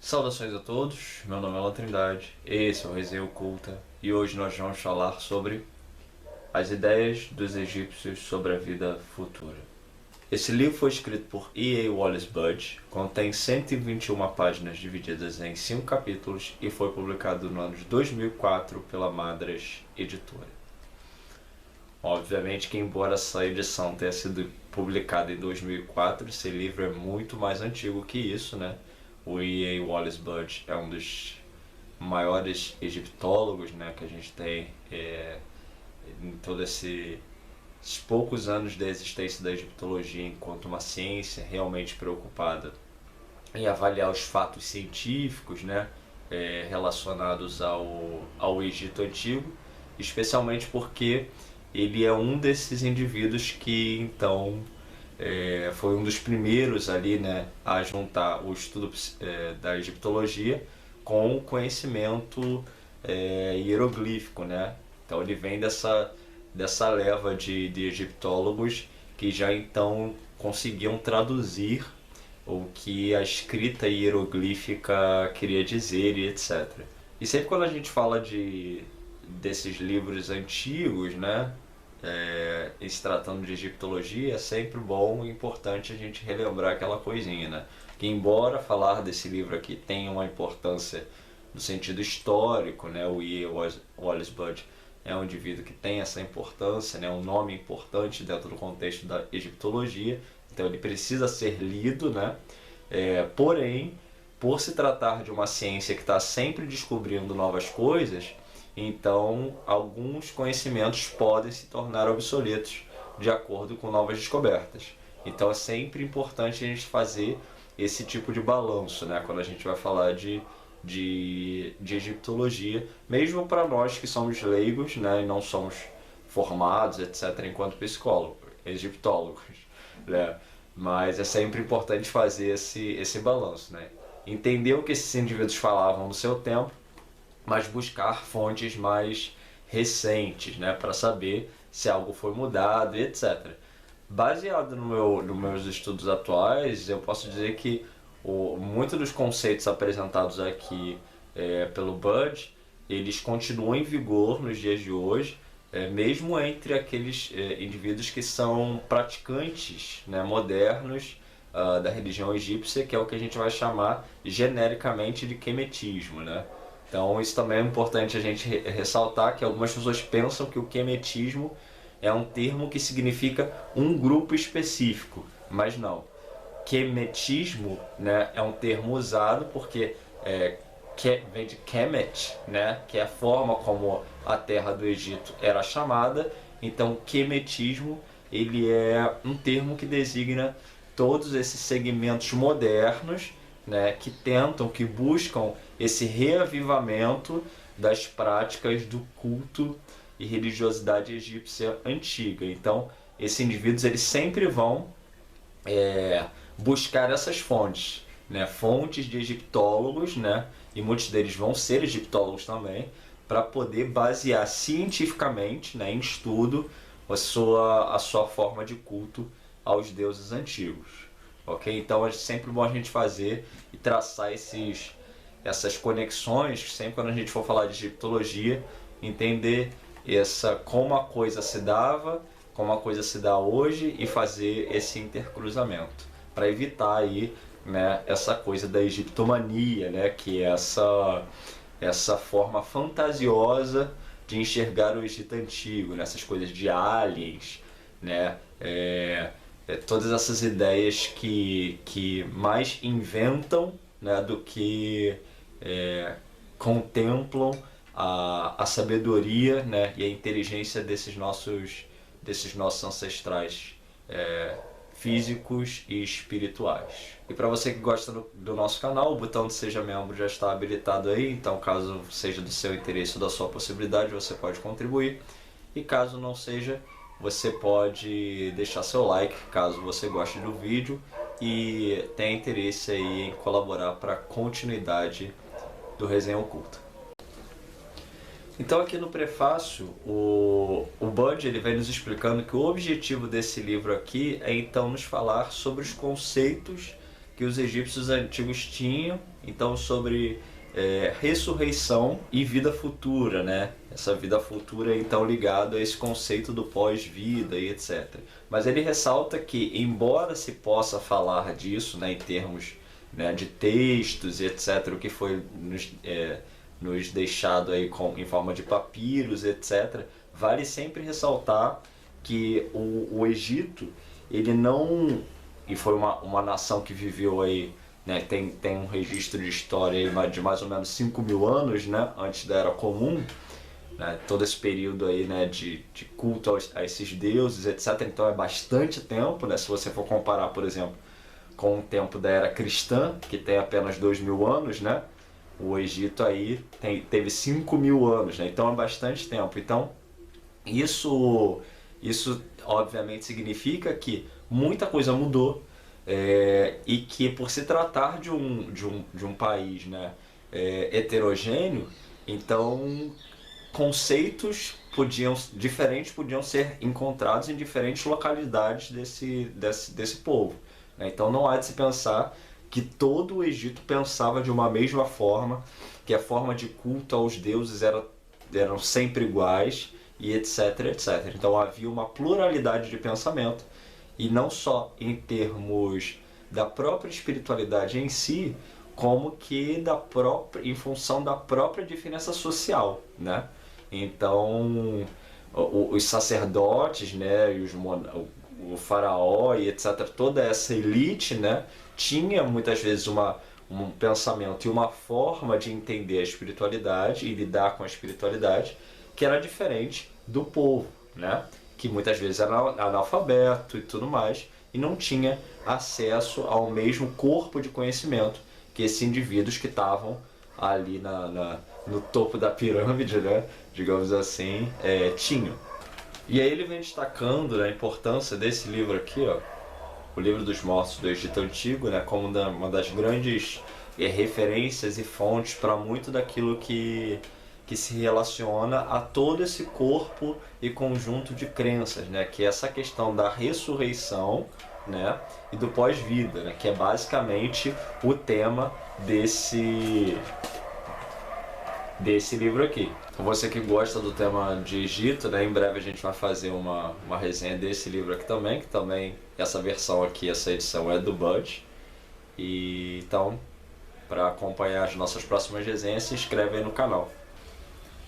Saudações a todos, meu nome é Alan Trindade, esse é o Resenha Oculta e hoje nós vamos falar sobre as ideias dos egípcios sobre a vida futura. Esse livro foi escrito por E.A. Wallace Budge, contém 121 páginas divididas em 5 capítulos e foi publicado no ano de 2004 pela Madras Editora. Obviamente que, embora essa edição tenha sido publicada em 2004, esse livro é muito mais antigo que isso, né? O E.A. Wallace Budge é um dos maiores egiptólogos, né, que a gente tem em todos esses poucos anos da existência da egiptologia enquanto uma ciência realmente preocupada em avaliar os fatos científicos, né, relacionados ao Egito Antigo, especialmente porque ele é um desses indivíduos que então foi um dos primeiros ali, né, a juntar o estudo da egiptologia com o conhecimento hieroglífico, né? Então ele vem dessa leva de egiptólogos que já então conseguiam traduzir o que a escrita hieroglífica queria dizer e etc. E sempre quando a gente fala desses livros antigos, né, em se tratando de egiptologia, é sempre bom e importante a gente relembrar aquela coisinha, né? Que embora falar desse livro aqui tenha uma importância no sentido histórico, né? O E.A. Wallace Budge é um indivíduo que tem essa importância, né? Um nome importante dentro do contexto da egiptologia, então ele precisa ser lido, né? Porém, por se tratar de uma ciência que está sempre descobrindo novas coisas, então alguns conhecimentos podem se tornar obsoletos de acordo com novas descobertas. Então é sempre importante a gente fazer esse tipo de balanço, né, quando a gente vai falar de egiptologia, mesmo para nós que somos leigos, né, e não somos formados, etc., enquanto psicólogos, egiptólogos, né? Mas é sempre importante fazer esse balanço, né? Entender o que esses indivíduos falavam no seu tempo, mas buscar fontes mais recentes, né, para saber se algo foi mudado e etc. Baseado nos meus estudos atuais, eu posso dizer que muitos dos conceitos apresentados aqui pelo Budge, eles continuam em vigor nos dias de hoje, mesmo entre aqueles indivíduos que são praticantes, né, modernos da religião egípcia, que é o que a gente vai chamar genericamente de quemetismo, né? Então isso também é importante a gente ressaltar, que algumas pessoas pensam que o quemetismo é um termo que significa um grupo específico, mas não. Quemetismo, né, é um termo usado porque vem de Kemet, né, que é a forma como a terra do Egito era chamada. Então quemetismo ele é um termo que designa todos esses segmentos modernos, né, que buscam esse reavivamento das práticas do culto e religiosidade egípcia antiga. Então, esses indivíduos eles sempre vão buscar essas fontes, né, fontes de egiptólogos, né, e muitos deles vão ser egiptólogos também, para poder basear cientificamente, né, em estudo a sua forma de culto aos deuses antigos. Ok? Então é sempre bom a gente fazer e traçar essas conexões, sempre quando a gente for falar de egiptologia, entender como a coisa se dava, como a coisa se dá hoje e fazer esse intercruzamento, para evitar aí, né, essa coisa da egiptomania, né, que é essa forma fantasiosa de enxergar o Egito Antigo, né, essas coisas de aliens, né, todas essas ideias que mais inventam, né, do que contemplam a sabedoria, né, e a inteligência desses nossos ancestrais físicos e espirituais. E para você que gosta do nosso canal, o botão de Seja Membro já está habilitado aí, então caso seja do seu interesse ou da sua possibilidade, você pode contribuir. E caso não seja, você pode deixar seu like, caso você goste do vídeo e tenha interesse aí em colaborar para a continuidade do Resenha Oculta. Então aqui no prefácio, o Budge ele vem nos explicando que o objetivo desse livro aqui é então nos falar sobre os conceitos que que os egípcios antigos tinham, então sobre ressurreição e vida futura, né? Essa vida futura é então ligada a esse conceito do pós-vida e etc. Mas ele ressalta que, embora se possa falar disso, né, em termos, né, de textos e etc., o que foi nos deixado aí em forma de papiros, etc., vale sempre ressaltar que o Egito, ele não... E foi uma nação que viveu aí, né, tem um registro de história aí de mais ou menos 5.000 anos, né, antes da Era Comum, né, todo esse período aí, né, de culto a esses deuses, etc. Então é bastante tempo, né, se você for comparar, por exemplo, com o tempo da Era Cristã, que tem apenas 2.000 anos, né, o Egito aí teve 5.000 anos, né, então é bastante tempo. Então isso obviamente significa que muita coisa mudou, e que, por se tratar de um país, né, heterogêneo, então conceitos diferentes podiam ser encontrados em diferentes localidades desse povo, né? Então não há de se pensar que todo o Egito pensava de uma mesma forma, que a forma de culto aos deuses eram sempre iguais, e etc, etc. Então havia uma pluralidade de pensamento, e não só em termos da própria espiritualidade em si, como que em função da própria diferença social, né? Então os sacerdotes, né, e o faraó e etc, toda essa elite, né, tinha muitas vezes um pensamento e uma forma de entender a espiritualidade e lidar com a espiritualidade que era diferente do povo, né? Que muitas vezes era analfabeto e tudo mais, e não tinha acesso ao mesmo corpo de conhecimento que esses indivíduos que estavam ali no topo da pirâmide, né, digamos assim, tinham. E aí ele vem destacando, né, a importância desse livro aqui, ó, o Livro dos Mortos do Egito Antigo, né, como uma das grandes referências e fontes para muito daquilo que se relaciona a todo esse corpo e conjunto de crenças, né, que é essa questão da ressurreição, né, e do pós-vida, né, que é basicamente o tema desse livro aqui. Então, você que gosta do tema de Egito, né, em breve a gente vai fazer uma resenha desse livro aqui também, que também essa versão aqui, essa edição é do Bud. E então, para acompanhar as nossas próximas resenhas, se inscreve aí no canal.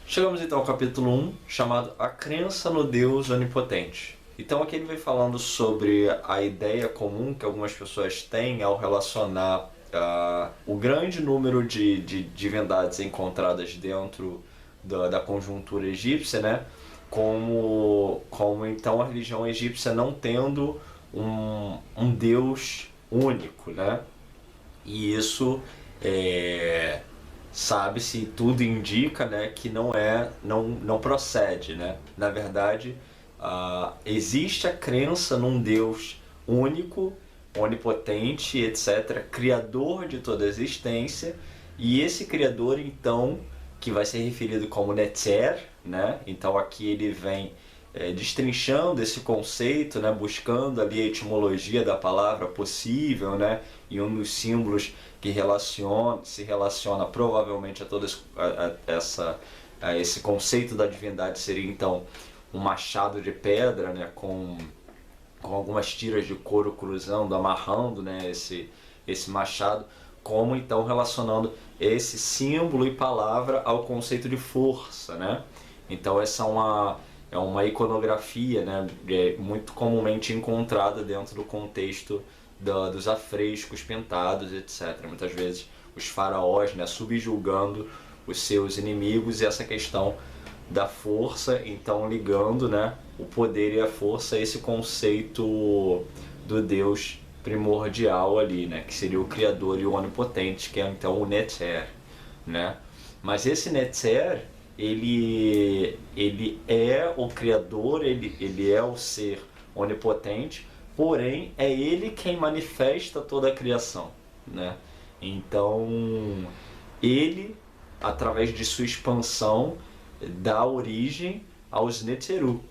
Chegamos então ao capítulo 1, chamado A Crença no Deus Onipotente. Então aqui ele vem falando sobre a ideia comum que algumas pessoas têm ao relacionar o grande número de divindades encontradas dentro da conjuntura egípcia, né? Como então a religião egípcia não tendo um Deus único, né? E isso sabe-se, tudo indica, né, que não procede, né? Na verdade, existe a crença num Deus único, onipotente, etc., criador de toda a existência, e esse criador, então, que vai ser referido como Netzer, né? Então aqui ele vem destrinchando esse conceito, né, buscando ali a etimologia da palavra possível, né, e um dos símbolos que se relaciona provavelmente a todo esse conceito da divindade seria então um machado de pedra, né, com algumas tiras de couro cruzando, amarrando, né, esse machado, como então relacionando esse símbolo e palavra ao conceito de força, né? Então essa é uma iconografia, né, muito comumente encontrada dentro do contexto dos afrescos pintados, etc. Muitas vezes os faraós, né, subjugando os seus inimigos, e essa questão da força, então ligando, né, o poder e a força a esse conceito do Deus primordial ali, né, que seria o Criador e o Onipotente, que é então o Netzer, né? Mas esse Netzer, ele é o Criador, ele é o ser onipotente, porém é ele quem manifesta toda a criação, né? Então ele, através de sua expansão, dá origem aos Netzeru.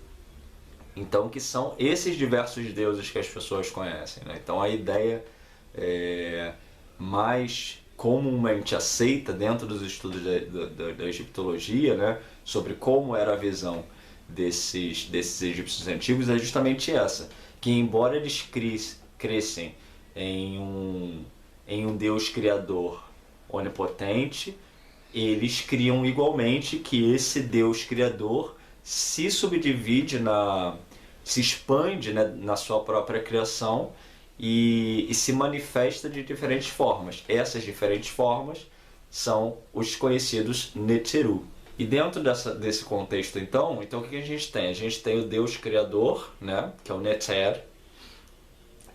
Então, que são esses diversos deuses que as pessoas conhecem, né? Então a ideia mais comumente aceita dentro dos estudos da egiptologia, né, sobre como era a visão desses egípcios antigos, é justamente essa, que embora eles crescem em um Deus criador onipotente, eles criam igualmente que esse Deus criador se subdivide, se expande, né, na sua própria criação e se manifesta de diferentes formas. Essas diferentes formas são os conhecidos Netzeru. E dentro desse contexto, então o que a gente tem? A gente tem o Deus Criador, né, que é o Netzer,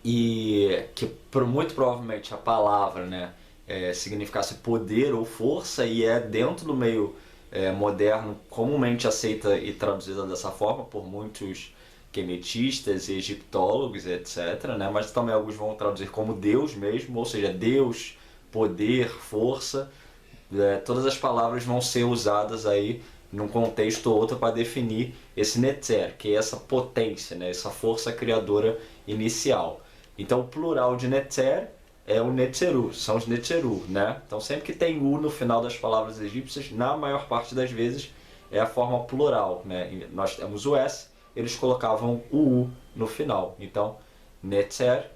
e que muito provavelmente a palavra, né, significasse poder ou força, e é dentro do meio moderno comumente aceita e traduzida dessa forma por muitos quenetistas e egiptólogos, etc., né? Mas também alguns vão traduzir como Deus mesmo, ou seja, Deus, poder, força. Todas as palavras vão ser usadas aí num contexto ou outro para definir esse Netzer, que é essa potência, né? Essa força criadora inicial. Então o plural de Netzer é o Netzeru, são os Netzeru, né? Então sempre que tem U no final das palavras egípcias, na maior parte das vezes é a forma plural, né? Nós temos o S, eles colocavam o U no final. Então, Netzer,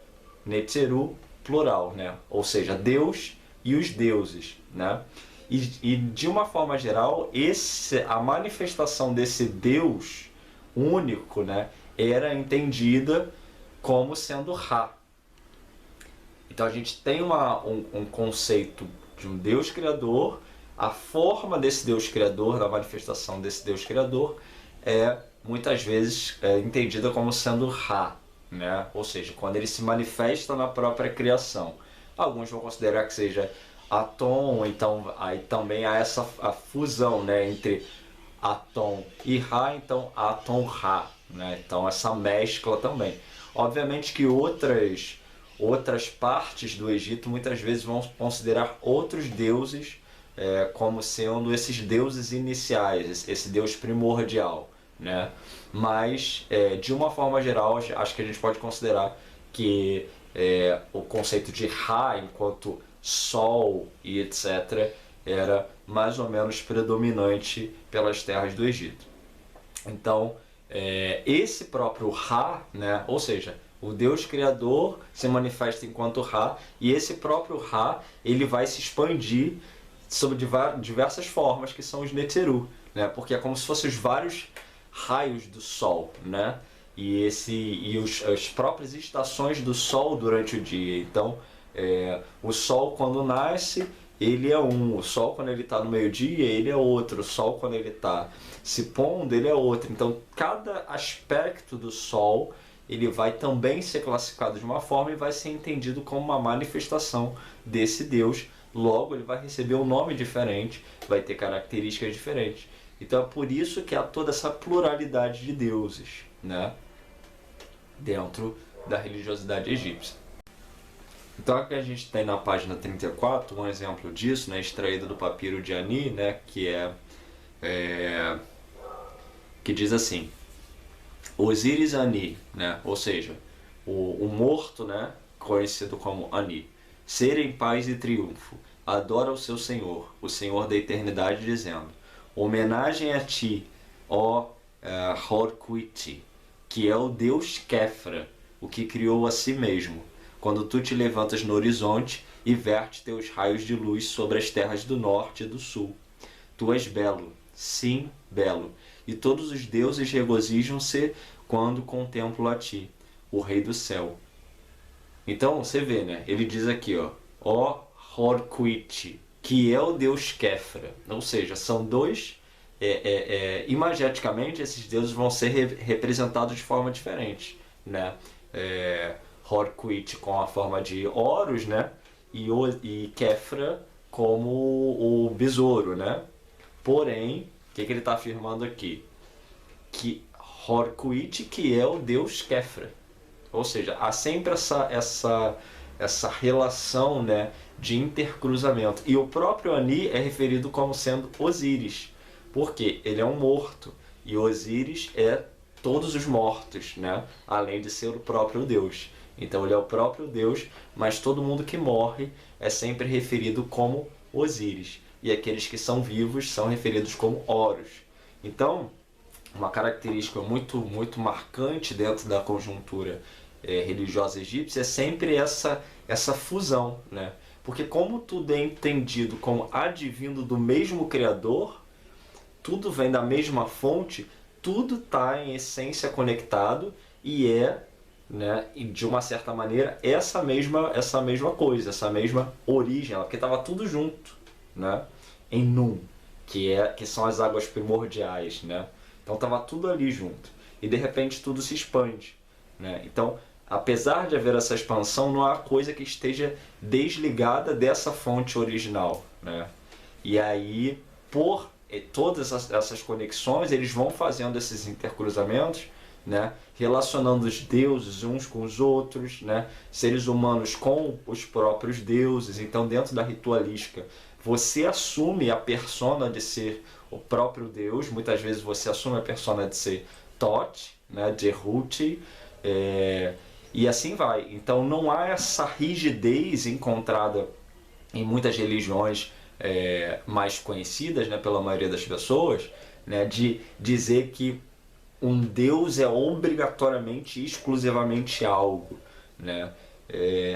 Netzeru, plural, né? Ou seja, Deus e os deuses, né? E de uma forma geral, a manifestação desse Deus único, né, era entendida como sendo Ra. Então a gente tem um conceito de um Deus criador, a forma desse Deus criador, da manifestação desse Deus criador, é muitas vezes entendida como sendo Ra, né? Ou seja, quando ele se manifesta na própria criação. Alguns vão considerar que seja Atom, então aí também há a fusão, né, entre Atom e Ra, então Atom Ra, né? Então essa mescla também. Obviamente que outras partes do Egito muitas vezes vão considerar outros deuses como sendo esses deuses iniciais, esse Deus primordial, né? Mas de uma forma geral acho que a gente pode considerar que o conceito de Ra enquanto Sol e etc. era mais ou menos predominante pelas terras do Egito. Então esse próprio Ra, né? Ou seja, o Deus Criador se manifesta enquanto Ra, e esse próprio Ra ele vai se expandir sob diversas formas, que são os Netzeru, né? Porque é como se fossem os vários raios do Sol, né? E as próprias estações do Sol durante o dia. Então, o Sol quando nasce, ele é um. O Sol quando ele está no meio-dia, ele é outro. O Sol quando ele está se pondo, ele é outro. Então, cada aspecto do Sol ele vai também ser classificado de uma forma e vai ser entendido como uma manifestação desse Deus. Logo, ele vai receber um nome diferente, vai ter características diferentes. Então é por isso que há toda essa pluralidade de deuses, né, dentro da religiosidade egípcia. Então aqui a gente tem na página 34 um exemplo disso, né, extraído do papiro de Ani, né, que diz assim: Osíris Ani, né, ou seja, o morto, né, conhecido como Ani, ser em paz e triunfo, adora o seu Senhor, o Senhor da eternidade, dizendo: homenagem a ti, ó Horquiti, que é o Deus Kefra, o que criou a si mesmo, quando tu te levantas no horizonte e vertes teus raios de luz sobre as terras do norte e do sul. Tu és belo, sim, belo, e todos os deuses regozijam-se quando contemplam a ti, o Rei do céu. Então, você vê, né? Ele diz aqui, ó Horquiti, que é o Deus Kefra. Ou seja, são dois... imageticamente, esses deuses vão ser representados de forma diferente, né? Horquiti com a forma de Horus, né? E Kefra como o besouro, né? Porém, o que ele está afirmando aqui? Que Horquiti, que é o Deus Kefra. Ou seja, há sempre essa relação, né, de intercruzamento. E o próprio Ani é referido como sendo Osíris, porque ele é um morto. E Osíris é todos os mortos, né, além de ser o próprio Deus. Então ele é o próprio Deus, mas todo mundo que morre é sempre referido como Osíris. E aqueles que são vivos são referidos como Horus. Então, uma característica muito marcante dentro da conjuntura religiosa egípcia é sempre essa fusão, né? Porque como tudo é entendido como advindo do mesmo Criador, tudo vem da mesma fonte, tudo está em essência conectado e né, e de uma certa maneira, essa mesma coisa, essa mesma origem, porque estava tudo junto, né? Em Num, que são as águas primordiais, né? Então estava tudo ali junto. E de repente tudo se expande, né? Então, apesar de haver essa expansão, não há coisa que esteja desligada dessa fonte original, né? E aí, por todas essas conexões, eles vão fazendo esses intercruzamentos, né? Relacionando os deuses uns com os outros, né? Seres humanos com os próprios deuses. Então, dentro da ritualística, você assume a persona de ser o próprio Deus. Muitas vezes você assume a persona de ser Thoth, né? De Huti, e assim vai. Então não há essa rigidez encontrada em muitas religiões mais conhecidas, né, pela maioria das pessoas, né, de dizer que um Deus é obrigatoriamente e exclusivamente algo, né?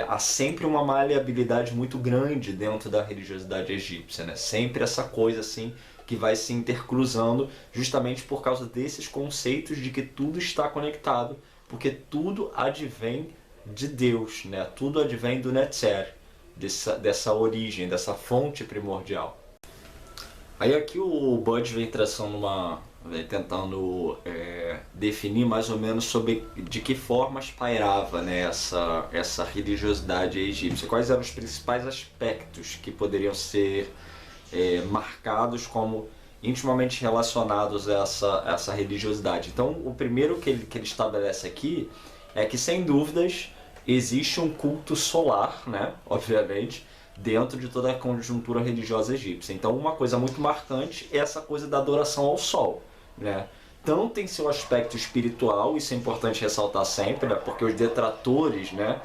Há sempre uma maleabilidade muito grande dentro da religiosidade egípcia, né? Sempre essa coisa assim que vai se intercruzando justamente por causa desses conceitos de que tudo está conectado, porque tudo advém de Deus, né? Tudo advém do Netzer, dessa origem, dessa fonte primordial. Aí aqui o Bud vem tentando definir mais ou menos sobre de que formas pairava, né, essa religiosidade egípcia. Quais eram os principais aspectos que poderiam ser marcados como intimamente relacionados a essa religiosidade. Então, o primeiro que ele estabelece aqui é que, sem dúvidas, existe um culto solar, né, obviamente, dentro de toda a conjuntura religiosa egípcia. Então, uma coisa muito marcante é essa coisa da adoração ao sol, né? Tanto em seu aspecto espiritual, isso é importante ressaltar sempre, né, porque os detratores, né,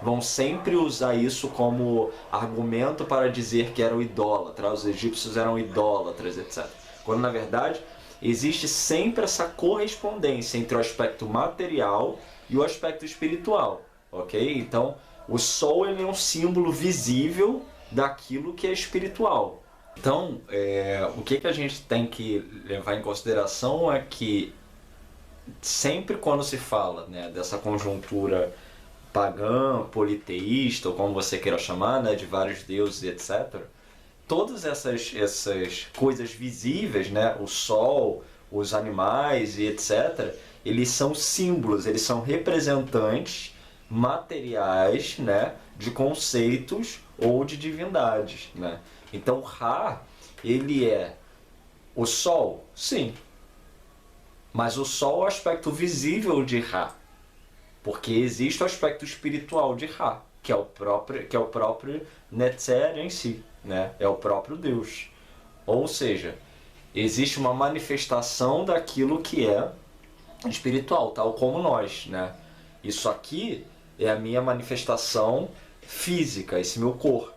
vão sempre usar isso como argumento para dizer que eram idólatras, os egípcios eram idólatras, etc. Quando, na verdade, existe sempre essa correspondência entre o aspecto material e o aspecto espiritual, ok? Então, o sol ele é um símbolo visível daquilo que é espiritual. Então, o que a gente tem que levar em consideração é que sempre quando se fala, né, dessa conjuntura pagã, politeísta, ou como você queira chamar, né, de vários deuses, etc., todas essas coisas visíveis, né, o sol, os animais e etc., eles são símbolos, eles são representantes materiais, né, de conceitos ou de divindades, né? Então Ra, ele é o sol? Sim. Mas o sol é o aspecto visível de Ra. Porque existe o aspecto espiritual de Ra, que é o próprio Netzer em si, né? É o próprio Deus. Ou seja, existe uma manifestação daquilo que é espiritual, tal como nós, né? Isso aqui é a minha manifestação física, esse meu corpo.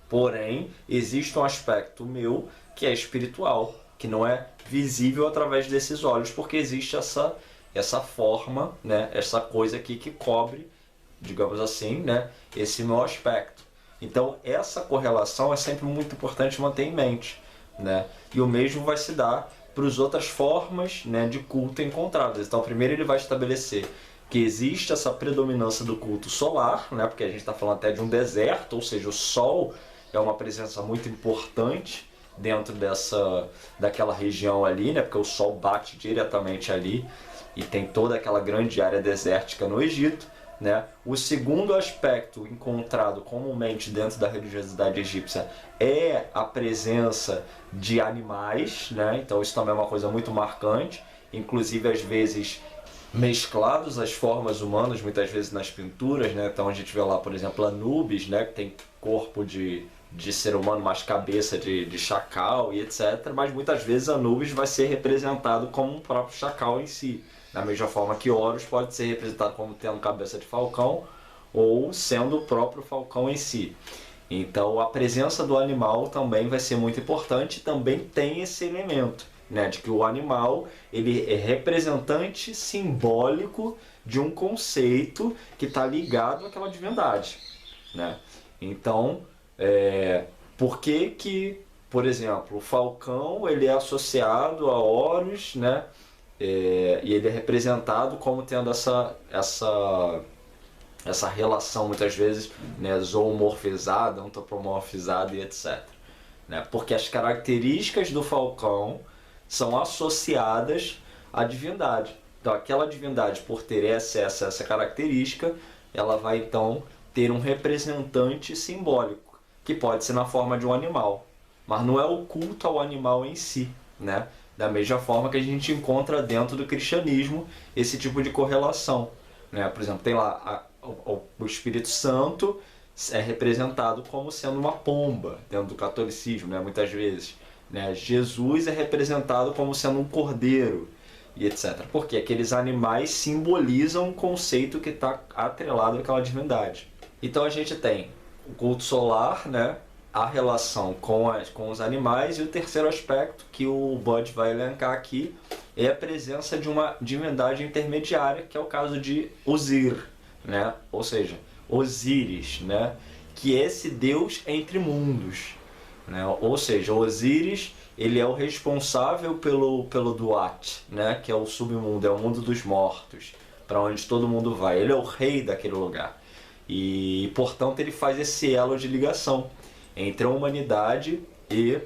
Porém, existe um aspecto meu que é espiritual, que não é visível através desses olhos, porque existe essa forma, né, essa coisa aqui que cobre, digamos assim, né, esse meu aspecto. Então, essa correlação é sempre muito importante manter em mente, né? E o mesmo vai se dar para as outras formas, né, de culto encontradas. Então, primeiro ele vai estabelecer que existe essa predominância do culto solar, né, porque a gente está falando até de um deserto, ou seja, o sol é uma presença muito importante dentro daquela região ali, né, porque o sol bate diretamente ali e tem toda aquela grande área desértica no Egito, né? O segundo aspecto encontrado comumente dentro da religiosidade egípcia é a presença de animais, né? Então isso também é uma coisa muito marcante, inclusive às vezes mesclados às formas humanas, muitas vezes nas pinturas, né? Então a gente vê lá, por exemplo, Anubis, né, que tem corpo de ser humano, mas cabeça de chacal e etc. Mas muitas vezes Anubis vai ser representado como um próprio chacal em si. Da mesma forma que Horus pode ser representado como tendo cabeça de falcão ou sendo o próprio falcão em si. Então a presença do animal também vai ser muito importante, também tem esse elemento, né, de que o animal ele é representante simbólico de um conceito que está ligado àquela divindade, né? Então, por que, por exemplo, o falcão ele é associado a Horus, né? E ele é representado como tendo essa relação muitas vezes, né, zoomorfizada, antropomorfizada e etc. Né? Porque as características do falcão são associadas à divindade. Então aquela divindade, por ter essa característica, ela vai então ter um representante simbólico, que pode ser na forma de um animal, mas não é o culto ao animal em si, né? Da mesma forma que a gente encontra dentro do cristianismo esse tipo de correlação, né? Por exemplo, tem lá o Espírito Santo é representado como sendo uma pomba dentro do catolicismo, né? Muitas vezes, né? Jesus é representado como sendo um cordeiro e etc. Porque aqueles animais simbolizam um conceito que está atrelado àquela divindade. Então a gente tem o culto solar, né? A relação com os animais, e o terceiro aspecto que o Bud vai elencar aqui é a presença de uma divindade intermediária, que é o caso de Osir, né? Ou seja, Osíris, né? Que é esse deus entre mundos, né? Ou seja, Osíris ele é o responsável pelo Duat, né? Que é o submundo, é o mundo dos mortos, para onde todo mundo vai. Ele é o rei daquele lugar e, portanto, ele faz esse elo de ligação entre a humanidade e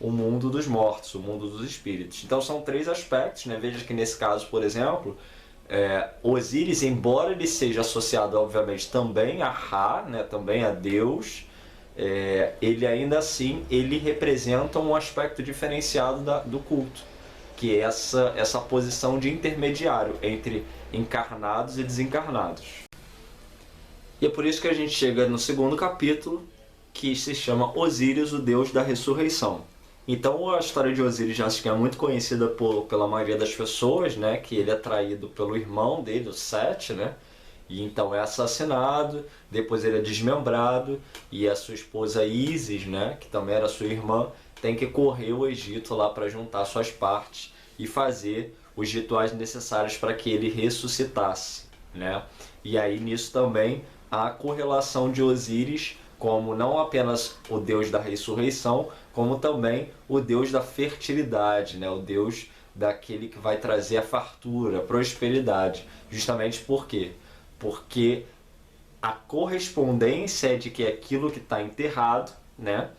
o mundo dos mortos, o mundo dos espíritos. Então são três aspectos, né? Veja que nesse caso, por exemplo, Osíris, embora ele seja associado, obviamente, também a Ra, né? Também a Deus, ele ainda assim ele representa um aspecto diferenciado do culto, que é essa posição de intermediário entre encarnados e desencarnados. E é por isso que a gente chega no segundo capítulo, que se chama Osíris, o Deus da Ressurreição. Então a história de Osíris já acho que é muito conhecida pela maioria das pessoas, né? Que ele é traído pelo irmão dele, o Sete, né? E então é assassinado, depois ele é desmembrado, e a sua esposa Ísis, né? Que também era sua irmã, tem que correr o Egito lá para juntar suas partes e fazer os rituais necessários para que ele ressuscitasse, né? E aí nisso também há a correlação de Osíris como não apenas o Deus da ressurreição, como também o Deus da fertilidade, né? O Deus daquele que vai trazer a fartura, a prosperidade. Justamente por quê? Porque a correspondência é de que aquilo que está enterrado, né?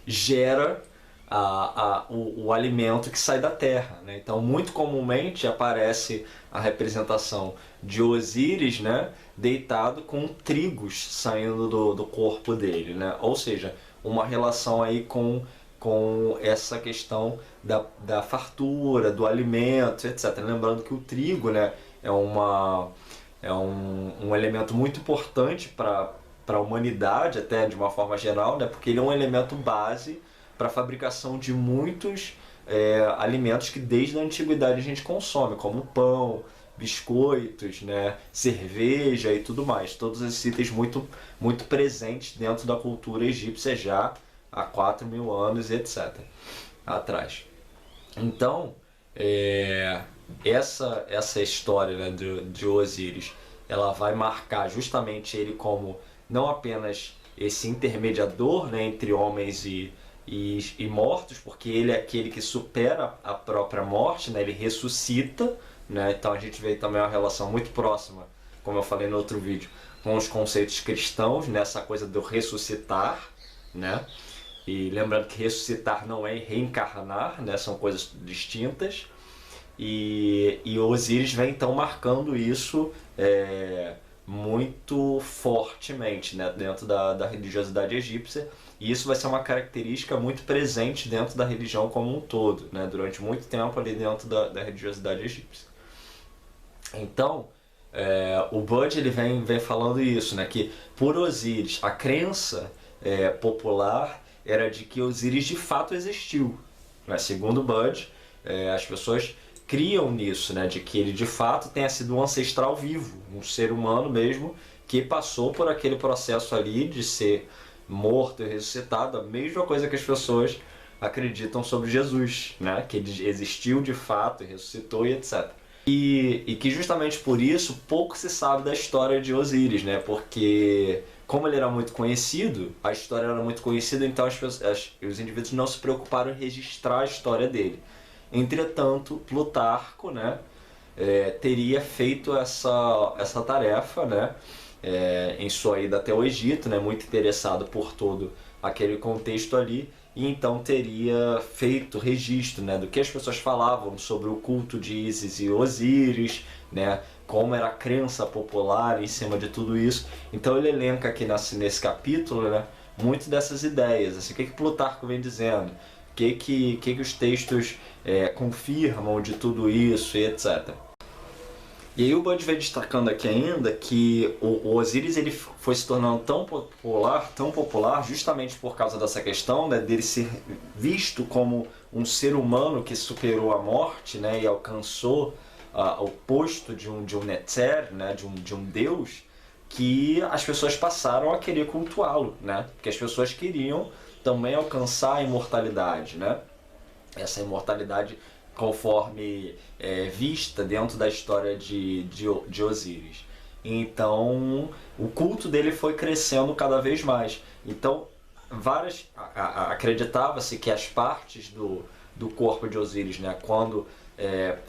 Gera o alimento que sai da terra, né? Então, muito comumente aparece a representação de Osíris, né? Deitado com trigos saindo do corpo dele, né? Ou seja, uma relação aí com essa questão da fartura, do alimento, etc. Lembrando que o trigo, né, é um elemento muito importante para a humanidade, até de uma forma geral, né, porque ele é um elemento base para a fabricação de muitos alimentos que desde a antiguidade a gente consome, como pão, biscoitos, né, cerveja e tudo mais. Todos esses itens muito, muito presentes dentro da cultura egípcia já há 4.000 anos, etc. atrás. Então, essa história, né, de Osíris, ela vai marcar justamente ele como não apenas esse intermediador, né, entre homens e mortos, porque ele é aquele que supera a própria morte, né, ele ressuscita, né, então a gente vê também uma relação muito próxima, como eu falei no outro vídeo, com os conceitos cristãos, nessa coisa do ressuscitar, né? E lembrando que ressuscitar não é reencarnar, né? São coisas distintas. E Osíris vem então marcando isso muito fortemente, né? Dentro da religiosidade egípcia. E isso vai ser uma característica muito presente dentro da religião como um todo, né? Durante muito tempo ali dentro da religiosidade egípcia. Então, o Bud ele vem falando isso, né? Que por Osíris, a crença popular era de que Osíris de fato existiu, né? Segundo Bud, as pessoas criam nisso, né, de que ele de fato tenha sido um ancestral vivo, um ser humano mesmo, que passou por aquele processo ali de ser morto e ressuscitado, a mesma coisa que as pessoas acreditam sobre Jesus, né, que ele existiu de fato e ressuscitou e etc. E que justamente por isso pouco se sabe da história de Osíris, né, porque como ele era muito conhecido, a história era muito conhecida, então os indivíduos não se preocuparam em registrar a história dele. Entretanto, Plutarco, né, teria feito essa tarefa, né, em sua ida até o Egito, né, muito interessado por todo aquele contexto ali, e então teria feito registro, né, do que as pessoas falavam sobre o culto de Ísis e Osíris, né, como era a crença popular em cima de tudo isso. Então ele elenca aqui nesse capítulo, né, muito dessas ideias, assim, o que Plutarco vem dizendo, o que os textos confirmam de tudo isso e etc. E aí o Bud vem destacando aqui ainda que o Osíris ele foi se tornando tão popular justamente por causa dessa questão, né, dele ser visto como um ser humano que superou a morte, né, e alcançou o posto de um Netzer, né, de um deus, que as pessoas passaram a querer cultuá-lo, né, porque as pessoas queriam também alcançar a imortalidade, né, essa imortalidade conforme vista dentro da história de Osíris. Então, o culto dele foi crescendo cada vez mais. Então, acreditava-se que as partes do corpo de Osíris, né, quando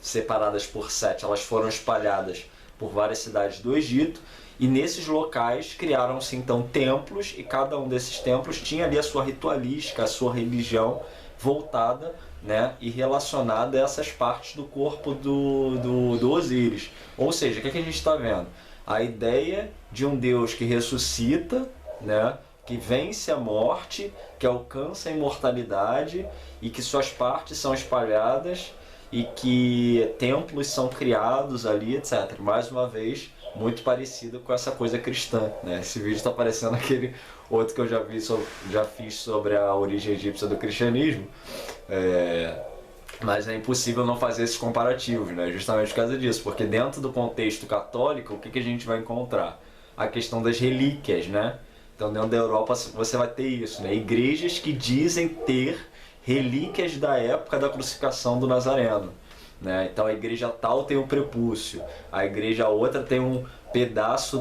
separadas por Sete, elas foram espalhadas por várias cidades do Egito, e nesses locais criaram-se então templos, e cada um desses templos tinha ali a sua ritualística, a sua religião voltada, né, e relacionada a essas partes do corpo do Osíris. Ou seja, o que a gente está vendo? A ideia de um Deus que ressuscita, né, que vence a morte, que alcança a imortalidade e que suas partes são espalhadas e que templos são criados ali, etc. Mais uma vez, muito parecido com essa coisa cristã, né? Esse vídeo está parecendo aquele outro que eu já fiz sobre a origem egípcia do cristianismo, mas é impossível não fazer esses comparativos, né? Justamente por causa disso, porque dentro do contexto católico, o que a gente vai encontrar? A questão das relíquias, né? Então dentro da Europa você vai ter isso, né? Igrejas que dizem ter relíquias da época da crucificação do Nazareno, né? Então a igreja tal tem o prepúcio, a igreja outra tem um pedaço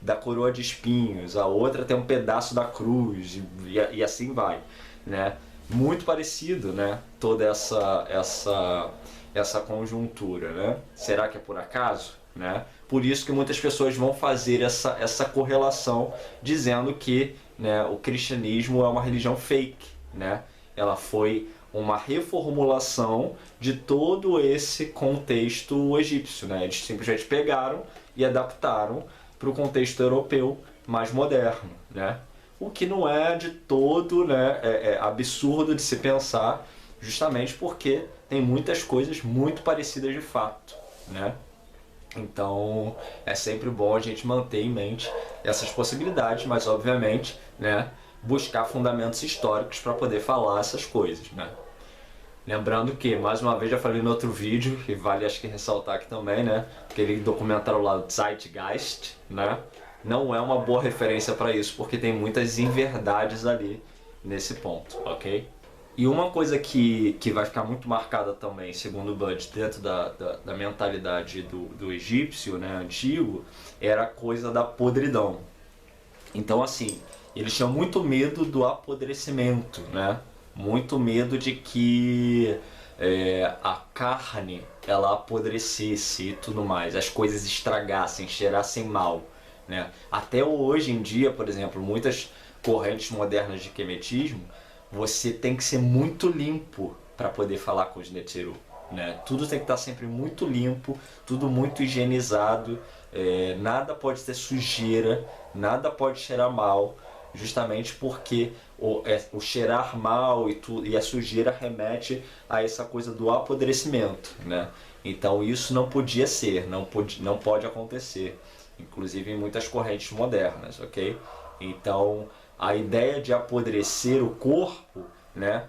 da coroa de espinhos, a outra tem um pedaço da cruz e assim vai, né? Muito parecido, né? Toda essa conjuntura, né? Será que é por acaso, né? Por isso que muitas pessoas vão fazer essa correlação dizendo que, né, o cristianismo é uma religião fake, né? Ela foi uma reformulação de todo esse contexto egípcio, né? Eles simplesmente pegaram e adaptaram para o contexto europeu mais moderno, né? O que não é de todo, né, absurdo de se pensar, justamente porque tem muitas coisas muito parecidas de fato, né? Então é sempre bom a gente manter em mente essas possibilidades, mas obviamente, né, buscar fundamentos históricos para poder falar essas coisas, né? Lembrando que, mais uma vez, já falei no outro vídeo, e vale acho que ressaltar aqui também, né, aquele documentário lá, do Zeitgeist, né, não é uma boa referência para isso, porque tem muitas inverdades ali nesse ponto, ok? E uma coisa que vai ficar muito marcada também, segundo o Bud, dentro da mentalidade do egípcio, né, antigo, era a coisa da podridão. Então, assim, eles tinham muito medo do apodrecimento, né? Muito medo de que a carne ela apodrecesse e tudo mais, as coisas estragassem, cheirassem mal, né? Até hoje em dia, por exemplo, muitas correntes modernas de quemetismo, você tem que ser muito limpo para poder falar com os Netzeru, né? Tudo tem que estar sempre muito limpo, tudo muito higienizado, nada pode ter sujeira, nada pode cheirar mal, justamente porque o cheirar mal e a sujeira remete a essa coisa do apodrecimento, né? Então isso não podia ser, não pode acontecer, inclusive em muitas correntes modernas, ok? Então a ideia de apodrecer o corpo, né,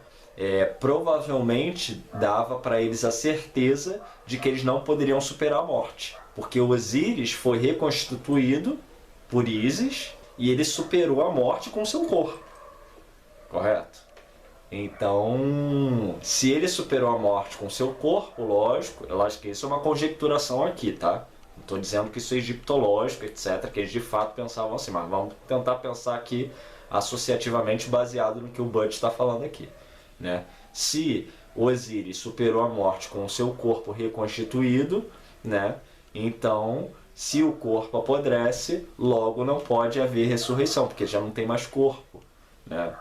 provavelmente dava para eles a certeza de que eles não poderiam superar a morte, porque Osíris foi reconstituído por Ísis e ele superou a morte com seu corpo, correto? Então, se ele superou a morte com seu corpo, lógico, eu acho que isso é uma conjecturação aqui, tá? Não estou dizendo que isso é egiptológico, etc., que eles de fato pensavam assim, mas vamos tentar pensar aqui associativamente baseado no que o Bud está falando aqui, né? Se Osíris superou a morte com o seu corpo reconstituído, né? Então, se o corpo apodrece, logo não pode haver ressurreição, porque já não tem mais corpo, né?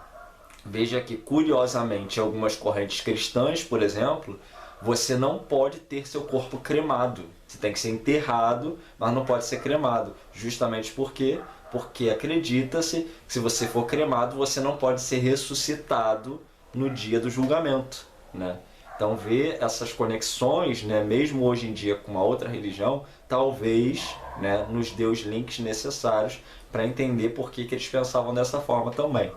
Veja que, curiosamente, em algumas correntes cristãs, por exemplo, você não pode ter seu corpo cremado. Você tem que ser enterrado, mas não pode ser cremado. Justamente porque acredita-se que se você for cremado, você não pode ser ressuscitado no dia do julgamento, né? Então, ver essas conexões, né, mesmo hoje em dia com uma outra religião, talvez, né, nos dê os links necessários para entender por que eles pensavam dessa forma também.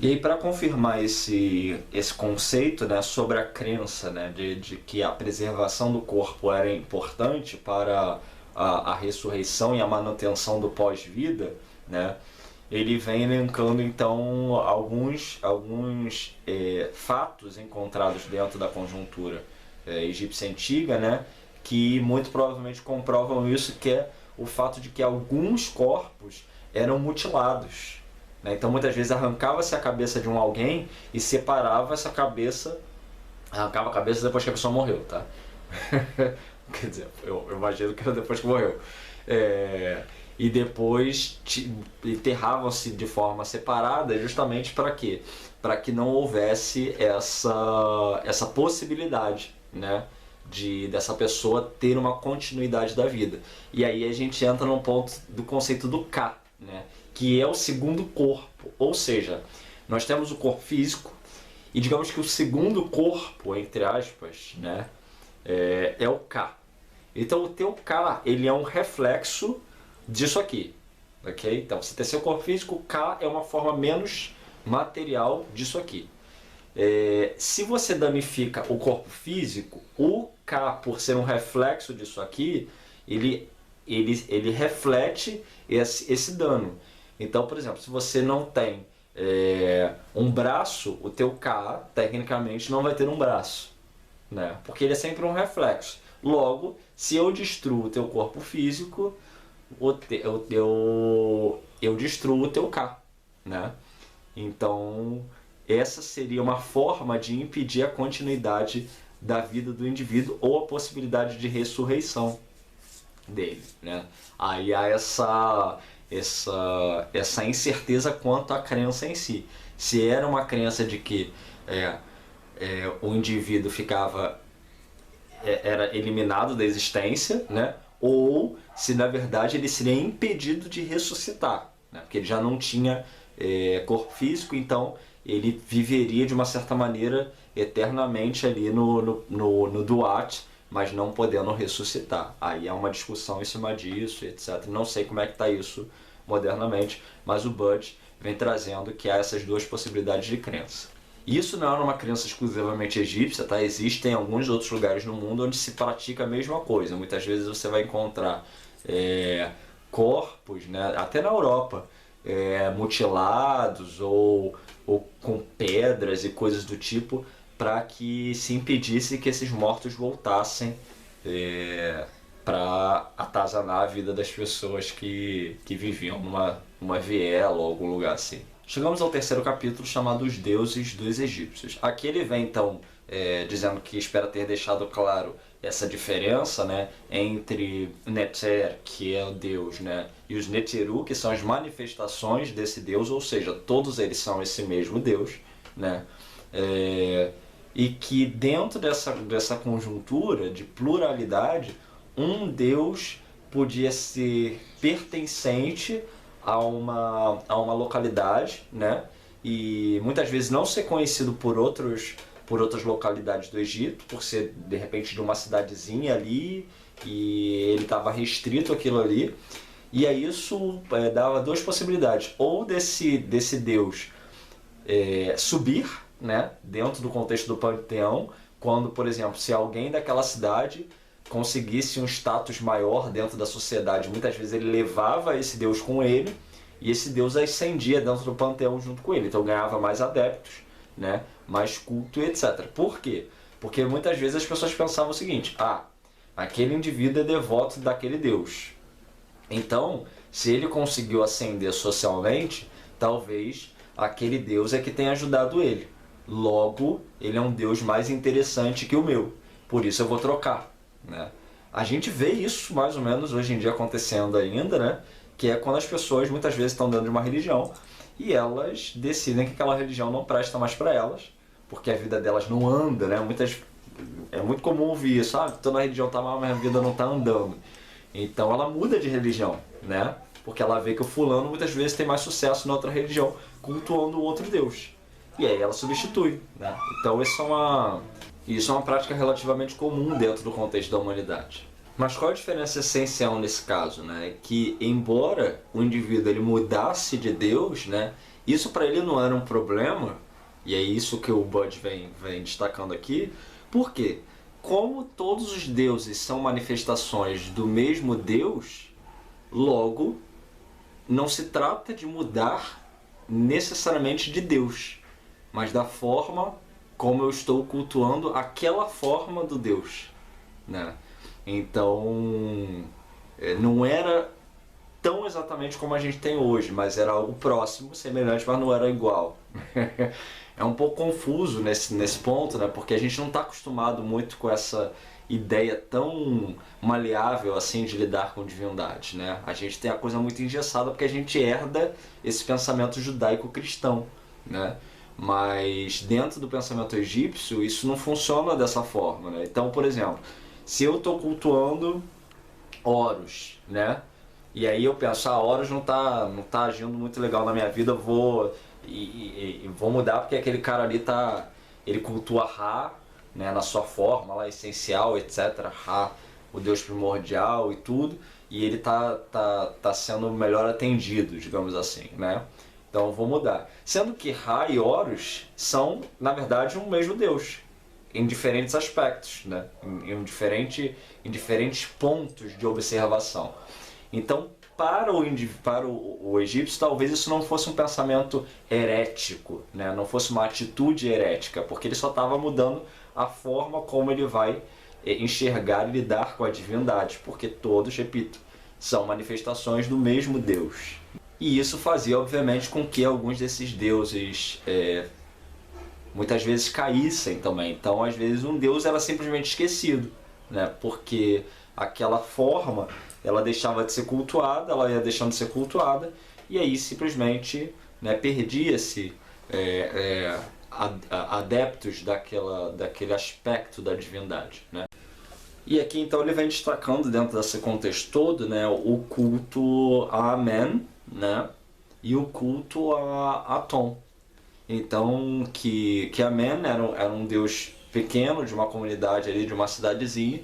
E aí, para confirmar esse conceito, né, sobre a crença, né, de que a preservação do corpo era importante para a ressurreição e a manutenção do pós-vida, né, ele vem elencando então alguns fatos encontrados dentro da conjuntura egípcia antiga, né, que muito provavelmente comprovam isso, que é o fato de que alguns corpos eram mutilados. Então muitas vezes arrancava-se a cabeça de alguém e separava essa cabeça, arrancava a cabeça depois que a pessoa morreu, tá? Quer dizer, eu imagino que era depois que morreu. E depois enterravam-se de forma separada, justamente para quê? Para que não houvesse essa possibilidade, né, dessa pessoa ter uma continuidade da vida. E aí a gente entra no ponto do conceito do Ka, né, que é o segundo corpo, ou seja, nós temos o corpo físico e digamos que o segundo corpo, entre aspas, né, é o Ka. Então o teu Ka, ele é um reflexo disso aqui, ok? Então você tem seu corpo físico, o Ka é uma forma menos material disso aqui. Se você danifica o corpo físico, o Ka, por ser um reflexo disso aqui, ele reflete esse dano. Então, por exemplo, se você não tem um braço, o teu Ka, tecnicamente, não vai ter um braço, né? Porque ele é sempre um reflexo. Logo, se eu destruo o teu corpo físico, eu destruo o teu Ka, né? Então, essa seria uma forma de impedir a continuidade da vida do indivíduo ou a possibilidade de ressurreição dele, né? Aí há essa incerteza quanto à crença em si. Se era uma crença de que o indivíduo era eliminado da existência, né? Ou se na verdade ele seria impedido de ressuscitar, né? Porque ele já não tinha corpo físico, então ele viveria de uma certa maneira eternamente ali no Duat, mas não podendo ressuscitar. Aí há uma discussão em cima disso, etc. Não sei como é que está isso modernamente, mas o Bud vem trazendo que há essas duas possibilidades de crença. Isso não é uma crença exclusivamente egípcia, tá? Existem alguns outros lugares no mundo onde se pratica a mesma coisa. Muitas vezes você vai encontrar corpos, né? Até na Europa, mutilados ou com pedras e coisas do tipo, para que se impedisse que esses mortos voltassem para atazanar a vida das pessoas que viviam numa viela ou algum lugar assim. Chegamos ao terceiro capítulo, chamado Os Deuses dos Egípcios. Aqui ele vem então dizendo que espera ter deixado claro essa diferença, né, entre Neter, que é o Deus, né, e os Neteru, que são as manifestações desse Deus, ou seja, todos eles são esse mesmo Deus, né, e que dentro dessa conjuntura de pluralidade, um Deus podia ser pertencente a uma localidade, né, e muitas vezes não ser conhecido por outras localidades do Egito, por ser de repente de uma cidadezinha ali, e ele estava restrito àquilo ali. E aí isso dava duas possibilidades: ou desse Deus subir, né, dentro do contexto do panteão, quando, por exemplo, se alguém daquela cidade conseguisse um status maior dentro da sociedade, muitas vezes ele levava esse deus com ele e esse deus ascendia dentro do panteão junto com ele, então ganhava mais adeptos, né, mais culto e etc. Por quê? Porque muitas vezes as pessoas pensavam o seguinte: aquele indivíduo é devoto daquele deus, então se ele conseguiu ascender socialmente, talvez aquele deus é que tenha ajudado ele. Logo, ele é um deus mais interessante que o meu. Por isso eu vou trocar, né? A gente vê isso mais ou menos hoje em dia acontecendo ainda, né? Que é quando as pessoas muitas vezes estão dentro de uma religião e elas decidem que aquela religião não presta mais para elas, porque a vida delas não anda, né? É muito comum ouvir isso: tô na religião tá mal, mas a vida não tá andando. Então ela muda de religião, né? Porque ela vê que o fulano muitas vezes tem mais sucesso na outra religião, cultuando o outro deus. E aí ela substitui, né? Então isso é uma prática relativamente comum dentro do contexto da humanidade. Mas qual a diferença essencial nesse caso, né? Que embora o indivíduo ele mudasse de Deus, né? Isso para ele não era um problema, e é isso que o Bud vem destacando aqui. Por quê? Como todos os deuses são manifestações do mesmo Deus, logo não se trata de mudar necessariamente de Deus, mas da forma como eu estou cultuando aquela forma do Deus, né? Então, não era tão exatamente como a gente tem hoje, mas era algo próximo, semelhante, mas não era igual. É um pouco confuso nesse ponto, né? Porque a gente não está acostumado muito com essa ideia tão maleável assim de lidar com divindade, né? A gente tem a coisa muito engessada porque a gente herda esse pensamento judaico-cristão, né? Mas dentro do pensamento egípcio isso não funciona dessa forma, né? Então, por exemplo, se eu estou cultuando Horus, né? E aí eu penso: Horus não tá agindo muito legal na minha vida, vou mudar porque aquele cara ali ele cultua Ra, né, na sua forma lá essencial, etc. Ra, o deus primordial e tudo, e ele tá sendo melhor atendido, digamos assim, né? Então eu vou mudar. Sendo que Ra e Horus são, na verdade, um mesmo deus, em diferentes aspectos, né? Em diferentes pontos de observação. Então, para o egípcio, talvez isso não fosse um pensamento herético, né? Não fosse uma atitude herética, porque ele só estava mudando a forma como ele vai enxergar e lidar com a divindade, porque todos, repito, são manifestações do mesmo Deus. E isso fazia, obviamente, com que alguns desses deuses muitas vezes caíssem também. Então, às vezes, um deus era simplesmente esquecido, né? Porque aquela forma ela deixava de ser cultuada, ela ia deixando de ser cultuada, e aí simplesmente, né, perdia-se adeptos daquele aspecto da divindade, né? E aqui então ele vem destacando dentro desse contexto todo, né, o culto a Amen, né, e o culto a Atom. Então que Amen era um deus pequeno de uma comunidade ali, de uma cidadezinha,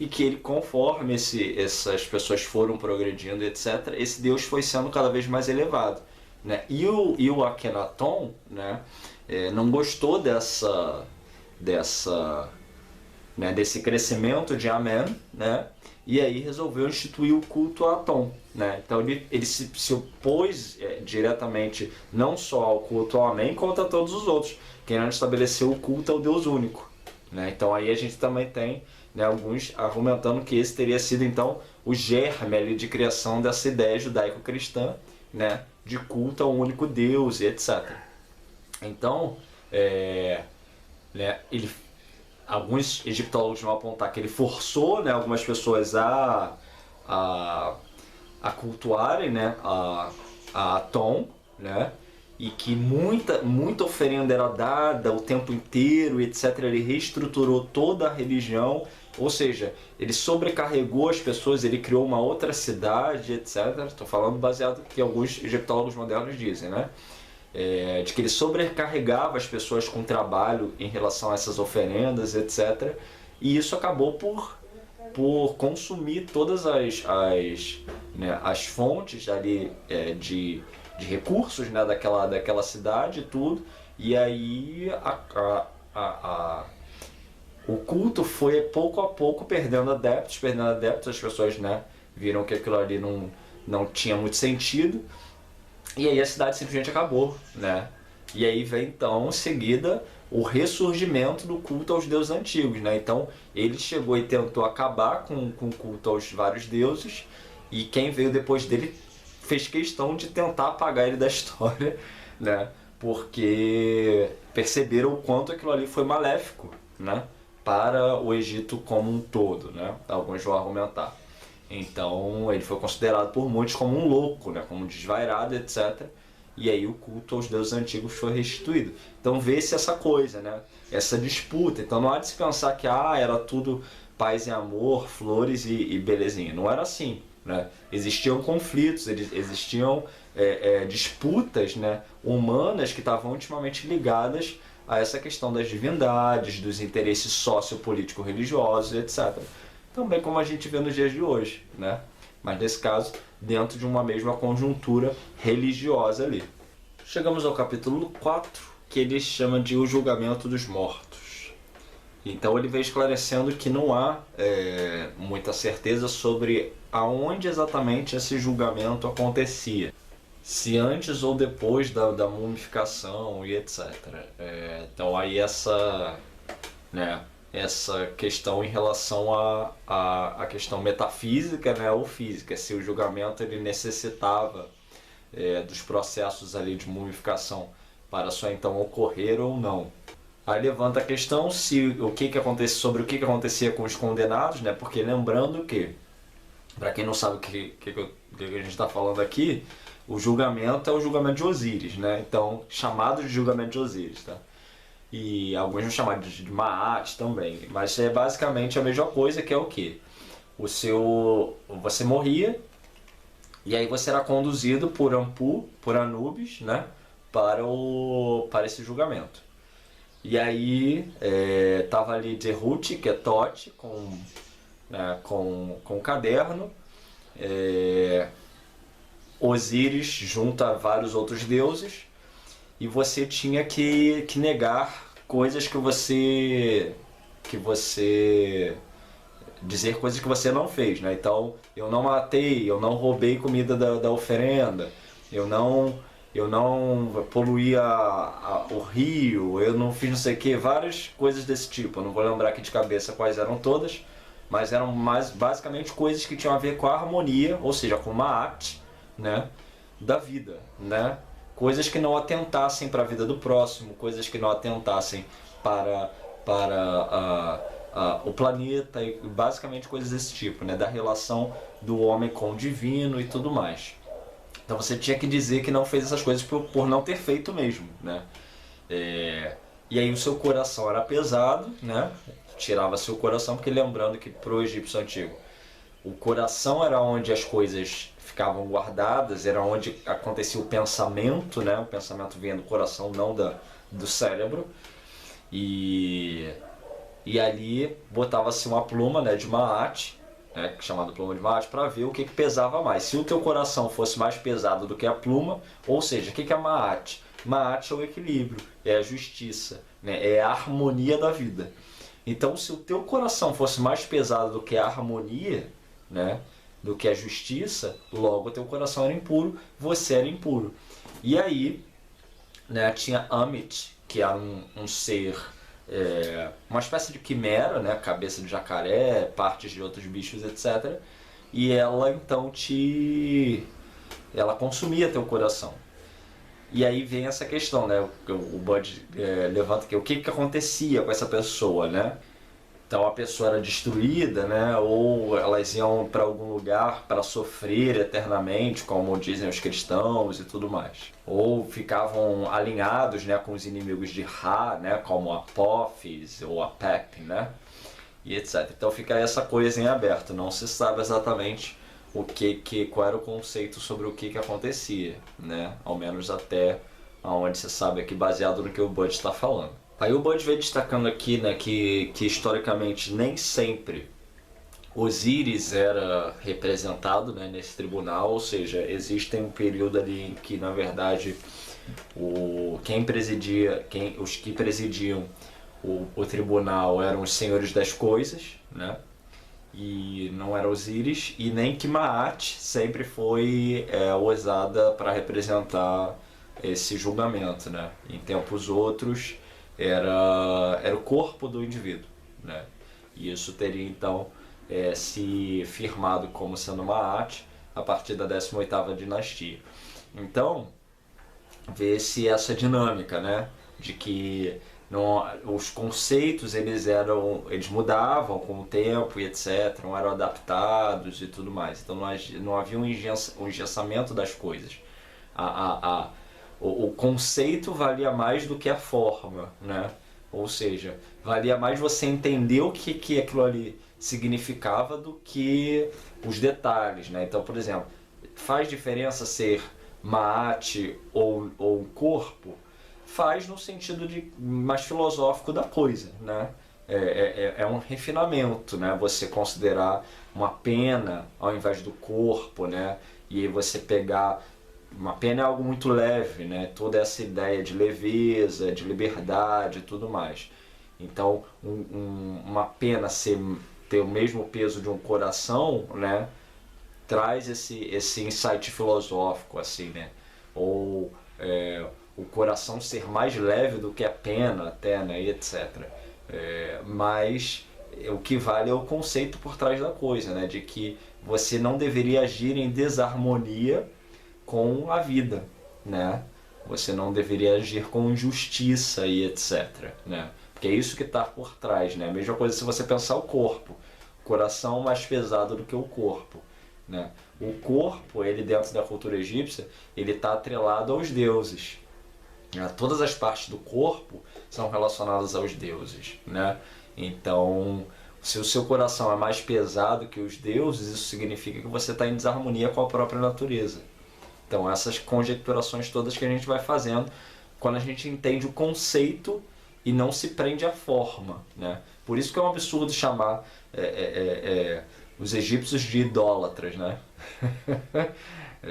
e que ele, conforme essas pessoas foram progredindo, etc., esse deus foi sendo cada vez mais elevado, né? E o Akhenaton, né, não gostou desse crescimento de Amen, né? E aí resolveu instituir o culto a Atom, né? Então ele se opôs diretamente não só ao culto a Amen, quanto a todos os outros, querendo estabelecer o culto ao Deus único, né? Então aí a gente também tem, né, alguns argumentando que esse teria sido então o germe ali de criação dessa ideia judaico-cristã, né, de culto ao único Deus e etc. Então, né, alguns egiptólogos vão apontar que ele forçou, né, algumas pessoas a cultuarem, né, a Atom, né, e que muita oferenda era dada o tempo inteiro, etc. Ele reestruturou toda a religião, ou seja, ele sobrecarregou as pessoas, ele criou uma outra cidade, etc. Estou falando baseado no que alguns egiptólogos modernos dizem, né? De que ele sobrecarregava as pessoas com trabalho em relação a essas oferendas, etc. E isso acabou por consumir todas as fontes ali de recursos, né, daquela cidade e tudo. E aí o culto foi pouco a pouco perdendo adeptos, as pessoas, né, viram que aquilo ali não tinha muito sentido, e aí a cidade simplesmente acabou, né? E aí vem então em seguida o ressurgimento do culto aos deuses antigos, né? Então ele chegou e tentou acabar com o culto aos vários deuses, e quem veio depois dele fez questão de tentar apagar ele da história, né? Porque perceberam o quanto aquilo ali foi maléfico, né, para o Egito como um todo, né? Alguns vão argumentar. Então ele foi considerado por muitos como um louco, né, como um desvairado, etc. E aí o culto aos deuses antigos foi restituído. Então vê-se essa coisa, né, essa disputa. Então não há de se pensar que era tudo paz e amor, flores e belezinha. Não era assim, né? Existiam conflitos, existiam disputas, né, humanas que estavam intimamente ligadas a essa questão das divindades, dos interesses sociopolítico-religiosos, etc. Também como a gente vê nos dias de hoje, né? Mas nesse caso, dentro de uma mesma conjuntura religiosa ali. Chegamos ao capítulo 4, que ele chama de o julgamento dos mortos. Então ele vem esclarecendo que não há muita certeza sobre aonde exatamente esse julgamento acontecia. Se antes ou depois da mumificação e etc. Então aí essa questão em relação à questão metafísica, né, ou física, se o julgamento ele necessitava dos processos ali de mumificação para só então ocorrer ou não. Aí levanta a questão sobre o que acontecia com os condenados, né, porque lembrando que, para quem não sabe o que a gente está falando aqui, o julgamento é o julgamento de Osíris, né? Então, chamado de julgamento de Osíris, tá? E alguns vão chamar de Maat também, mas é basicamente a mesma coisa, que é o quê? Você morria, e aí você era conduzido por Anubis, né? Para esse julgamento. E aí tava ali Derut, que é Tote, com um caderno, Osíris junto a vários outros deuses, e você tinha que negar coisas dizer coisas que você não fez, né? Então, eu não matei, eu não roubei comida da oferenda, eu não poluí o rio, eu não fiz não sei o que, várias coisas desse tipo. Eu não vou lembrar aqui de cabeça quais eram todas, mas eram basicamente coisas que tinham a ver com a harmonia, ou seja, com uma arte, né, da vida, né? Coisas que não atentassem para a vida do próximo, coisas que não atentassem para o planeta, e basicamente coisas desse tipo, né, da relação do homem com o divino e tudo mais. Então você tinha que dizer que não fez essas coisas por não ter feito mesmo, né? E aí o seu coração era pesado, né? Tirava seu coração, porque lembrando que para o egípcio antigo, o coração era onde as coisas ficavam guardadas, era onde acontecia o pensamento, né? O pensamento vinha do coração, não do cérebro. E ali botava-se uma pluma, né, de Maat, né, chamada pluma de Maat, para ver o que pesava mais. Se o teu coração fosse mais pesado do que a pluma, ou seja, o que é Maat? Maat é o equilíbrio, é a justiça, né, é a harmonia da vida. Então, se o teu coração fosse mais pesado do que a harmonia, né, do que a justiça, logo o teu coração era impuro, você era impuro. E aí, né, tinha Amit, que era um ser, uma espécie de quimera, né, cabeça de jacaré, partes de outros bichos, etc. E ela então ela consumia teu coração. E aí vem essa questão, né, o Bud levanta que o que acontecia com essa pessoa, né? Então a pessoa era destruída, né? Ou elas iam para algum lugar para sofrer eternamente, como dizem os cristãos e tudo mais. Ou ficavam alinhados, né, com os inimigos de Ra, né, como Apophis ou Apep, né? E etc. Então fica essa coisa em aberto, não se sabe exatamente qual era o conceito sobre o que acontecia, né? Ao menos até onde se sabe aqui, baseado no que o Bud está falando. Aí o Bud vem destacando aqui, né, que historicamente nem sempre Osíris era representado, né, nesse tribunal, ou seja, existe um período ali em que, na verdade, os que presidiam o tribunal eram os senhores das coisas, né? E não era Osíris, e nem que Maat sempre foi usada para representar esse julgamento, né? Em tempos outros era o corpo do indivíduo, né? E isso teria então se firmado como sendo Maat a partir da 18ª dinastia. Então, vê-se essa dinâmica, né? De que os conceitos eles mudavam com o tempo e etc, não eram adaptados e tudo mais. Então não havia um engessamento das coisas. O conceito valia mais do que a forma, né? Ou seja, valia mais você entender o que aquilo ali significava do que os detalhes, né? Então, por exemplo, faz diferença ser Maat ou corpo? Faz no sentido mais filosófico da coisa, né? É um refinamento, né? Você considerar uma pena ao invés do corpo, né? E você pegar uma pena é algo muito leve, né? Toda essa ideia de leveza, de liberdade e tudo mais. Então, uma pena ter o mesmo peso de um coração, né? Traz esse insight filosófico, assim, né? Ou o coração ser mais leve do que a pena, até, né? E etc. Mas o que vale é o conceito por trás da coisa, né? De que você não deveria agir em desarmonia com a vida, né? Você não deveria agir com injustiça e etc, né? Porque é isso que está por trás, né? A mesma coisa se você pensar o corpo. O coração mais pesado do que o corpo, né? O corpo, ele dentro da cultura egípcia, ele está atrelado aos deuses. Todas as partes do corpo são relacionadas aos deuses, né? Então, se o seu coração é mais pesado que os deuses, isso significa que você está em desarmonia com a própria natureza. Então, essas conjecturações todas que a gente vai fazendo quando a gente entende o conceito e não se prende à forma, né? Por isso que é um absurdo chamar os egípcios de idólatras, né?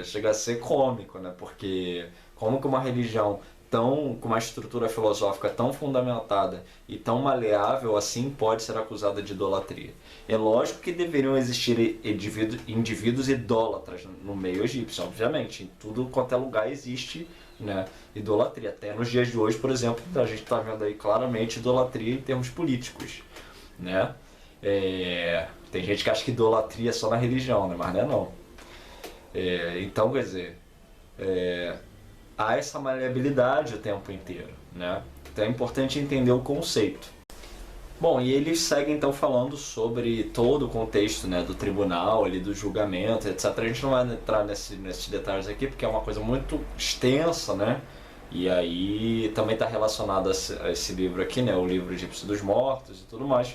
Chega a ser cômico, né? Porque como que uma religião com uma estrutura filosófica tão fundamentada e tão maleável assim pode ser acusada de idolatria? É lógico que deveriam existir indivíduos idólatras no meio egípcio, obviamente. Em tudo quanto é lugar existe, né, idolatria. Até nos dias de hoje, por exemplo, a gente está vendo aí claramente idolatria em termos políticos, né? Tem gente que acha que idolatria é só na religião, né? Mas não é não. Então, quer dizer, há essa maleabilidade o tempo inteiro, né? Então é importante entender o conceito. Bom, e ele segue então falando sobre todo o contexto, né, do tribunal, ali, do julgamento, etc. A gente não vai entrar nesses detalhes aqui porque é uma coisa muito extensa, né? E aí também está relacionado a esse livro aqui, né? O livro Egípcio dos Mortos e tudo mais.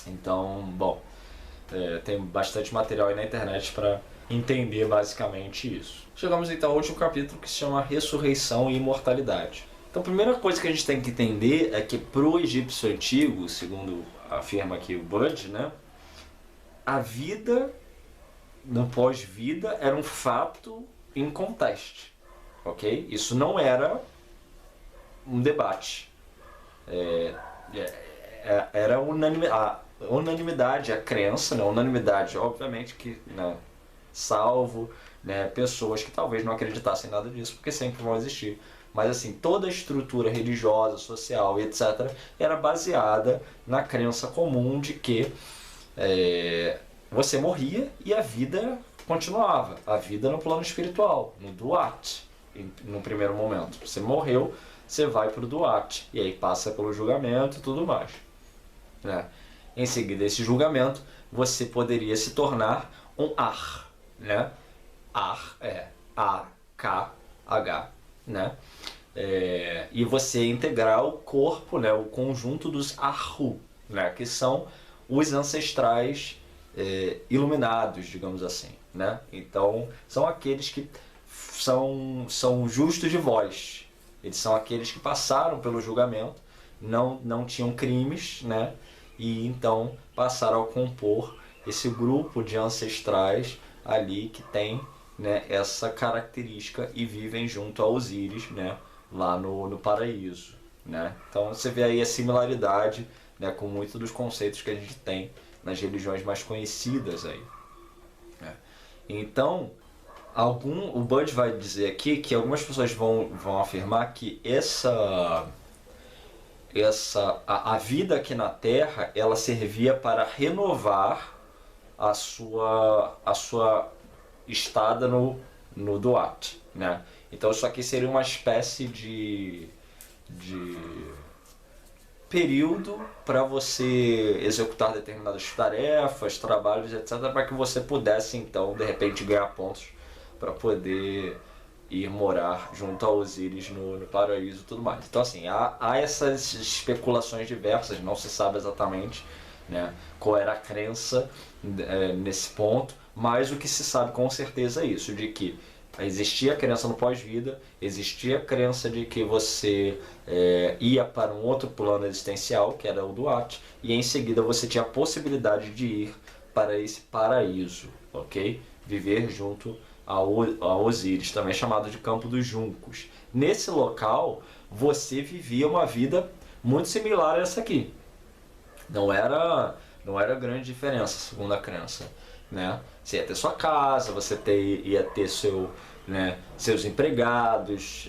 Então, bom, tem bastante material aí na internet para entender basicamente isso. Chegamos então ao último capítulo, que se chama Ressurreição e Imortalidade. Então a primeira coisa que a gente tem que entender é que para o egípcio antigo, segundo afirma aqui o Bud, né, a vida no pós-vida era um fato in contest, ok? Isso não era um debate. Era a unanimidade, a crença, né? Unanimidade, obviamente que, né, salvo, né, pessoas que talvez não acreditassem em nada disso, porque sempre vão existir. Mas assim, toda a estrutura religiosa, social e etc. era baseada na crença comum de que você morria e a vida continuava. A vida no plano espiritual, no Duat, no primeiro momento. Você morreu, você vai para o Duat, e aí passa pelo julgamento e tudo mais, né? Em seguida, esse julgamento, você poderia se tornar um Ar, né? Ar é A-K-H, né? E você integrar o corpo, né? O conjunto dos Ahu, né? Que são os ancestrais iluminados, digamos assim, né? Então, são aqueles que são justos de voz. Eles são aqueles que passaram pelo julgamento, não tinham crimes, né? E então passaram a compor esse grupo de ancestrais ali que tem, né, essa característica e vivem junto a Osíris, né, lá no paraíso, né? Então você vê aí a similaridade, né, com muitos dos conceitos que a gente tem nas religiões mais conhecidas aí, né? Então, o Bud vai dizer aqui que algumas pessoas vão afirmar que a vida aqui na Terra ela servia para renovar a sua estada no Duat, né? Então isso aqui seria uma espécie de período para você executar determinadas tarefas, trabalhos, etc, para que você pudesse então de repente ganhar pontos para poder ir morar junto a Osíris no paraíso e tudo mais. Então assim, há essas especulações diversas, não se sabe exatamente, né, qual era a crença nesse ponto, mas o que se sabe com certeza é isso, de que existia a crença no pós-vida, existia a crença de que você ia para um outro plano existencial, que era o Duat, e em seguida você tinha a possibilidade de ir para esse paraíso, ok? Viver junto a Osíris, também chamado de Campo dos Juncos. Nesse local, você vivia uma vida muito similar a essa aqui. Não era grande diferença, segundo a crença, né? Você ia ter sua casa, ia ter seus empregados,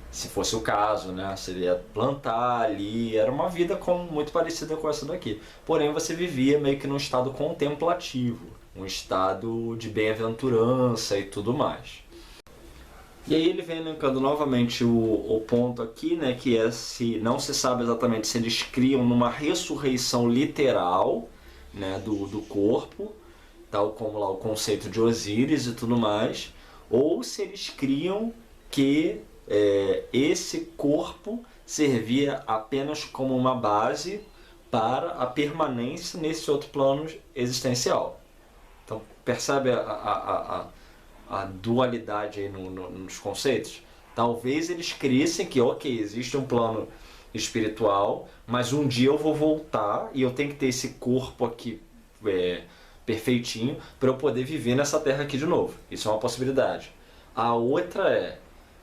se fosse o caso, né? Você ia plantar ali, era uma vida muito parecida com essa daqui. Porém, você vivia meio que num estado contemplativo, um estado de bem-aventurança e tudo mais. E aí ele vem elencando novamente o ponto aqui, né, que se não se sabe exatamente se eles criam numa ressurreição literal, né, do corpo, tal como lá o conceito de Osíris e tudo mais, ou se eles criam que esse corpo servia apenas como uma base para a permanência nesse outro plano existencial. Então percebe a dualidade aí nos conceitos? Talvez eles crissem que, ok, existe um plano espiritual, mas um dia eu vou voltar e eu tenho que ter esse corpo aqui perfeitinho para eu poder viver nessa terra aqui de novo. Isso é uma possibilidade. A outra é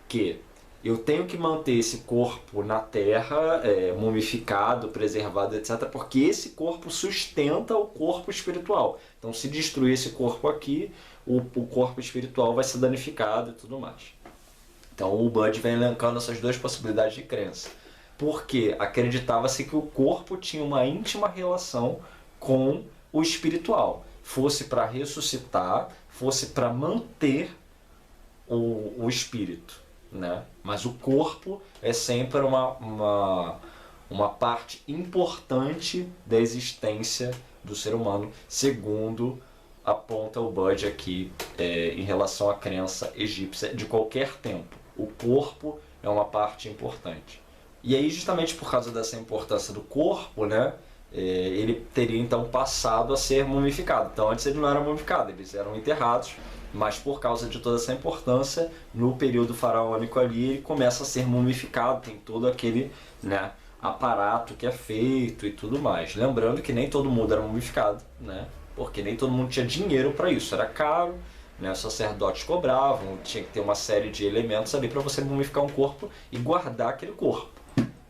que eu tenho que manter esse corpo na terra, mumificado, preservado, etc, porque esse corpo sustenta o corpo espiritual. Então se destruir esse corpo aqui, o corpo espiritual vai ser danificado e tudo mais. Então o Bud vem elencando essas duas possibilidades de crença. Porque acreditava-se que o corpo tinha uma íntima relação com o espiritual. Fosse para ressuscitar, fosse para manter o espírito, né? Mas o corpo é sempre uma parte importante da existência do ser humano, segundo aponta o Bud aqui em relação à crença egípcia de qualquer tempo. O corpo é uma parte importante. E aí, justamente por causa dessa importância do corpo, né, ele teria então passado a ser mumificado. Então antes ele não era mumificado, eles eram enterrados, mas por causa de toda essa importância, no período faraônico ali, ele começa a ser mumificado, tem todo aquele, né, aparato que é feito e tudo mais. Lembrando que nem todo mundo era mumificado, né, porque nem todo mundo tinha dinheiro para isso, era caro, né, os sacerdotes cobravam, tinha que ter uma série de elementos ali para você mumificar um corpo e guardar aquele corpo.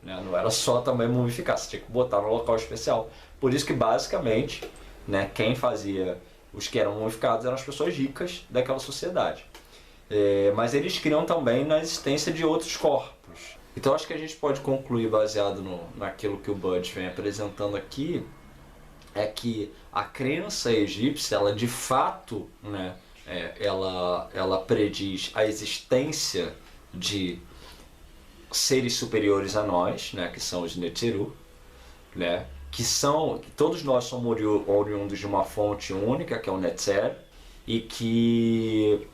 Né, não era só também mumificar, você tinha que botar no local especial. Por isso que basicamente, né, quem fazia os que eram mumificados eram as pessoas ricas daquela sociedade. Mas eles criam também na existência de outros corpos. Então acho que a gente pode concluir, baseado naquilo que o Bud vem apresentando aqui, é que a crença egípcia, ela de fato, né, ela prediz a existência de seres superiores a nós, né, que são os Neteru, né, que todos nós somos oriundos de uma fonte única, que é o Netzer, e que